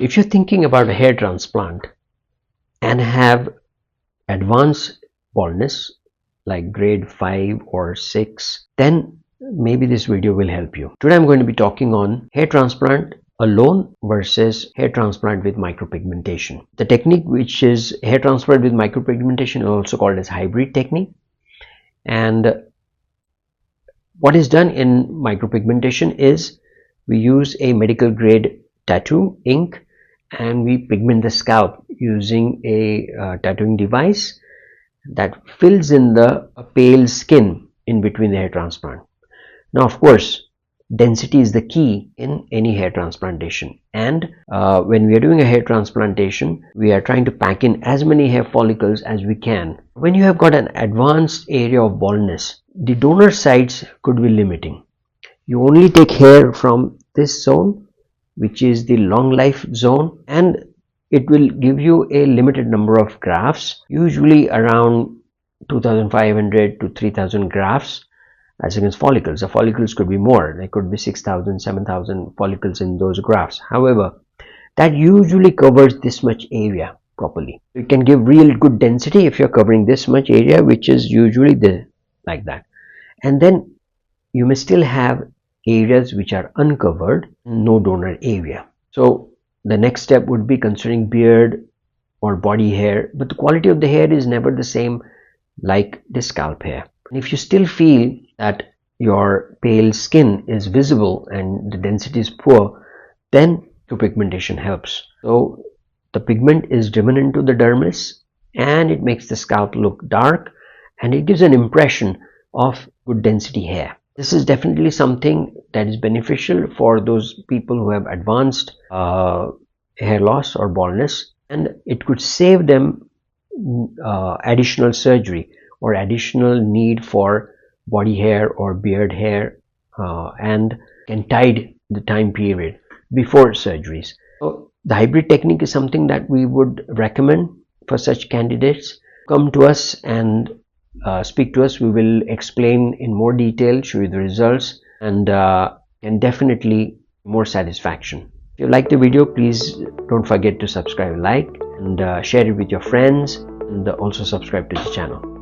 If you're thinking about a hair transplant and have advanced baldness like grade 5 or 6, then maybe this video will help you. Today I'm going to be talking on hair transplant alone versus hair transplant with micropigmentation. The technique, which is hair transplant with micropigmentation, is also called as hybrid technique. And what is done in micropigmentation is we use a medical grade tattoo ink and we pigment the scalp using a tattooing device that fills in the pale skin in between the hair transplant. Now, of course, density is the key in any hair transplantation, and when we are doing a hair transplantation, we are trying to pack in as many hair follicles as we can. When you have got an advanced area of baldness, the donor sites could be limiting. You only take hair from this zone, which is the long life zone, and it will give you a limited number of grafts, usually around 2500 to 3000 grafts as against follicles. The follicles could be more, there could be 6000, 7000 follicles in those grafts. However, that usually covers this much area properly. You can give real good density if you're covering this much area, which is usually like that. And then you may still have areas which are uncovered, no donor area. So the next step would be considering beard or body hair, but the quality of the hair is never the same like the scalp hair. And if you still feel that your pale skin is visible and the density is poor, then pigmentation helps. So the pigment is driven into the dermis and it makes the scalp look dark and it gives an impression of good density hair. This is definitely something that is beneficial for those people who have advanced hair loss or baldness, and it could save them additional surgery or additional need for body hair or beard hair, and can tide the time period before surgeries. So the hybrid technique is something that we would recommend for such candidates. Come to us and speak to us. We will explain in more detail, show you the results, and definitely more satisfaction. If you like the video, please don't forget to subscribe, like, and share it with your friends, and also subscribe to the channel.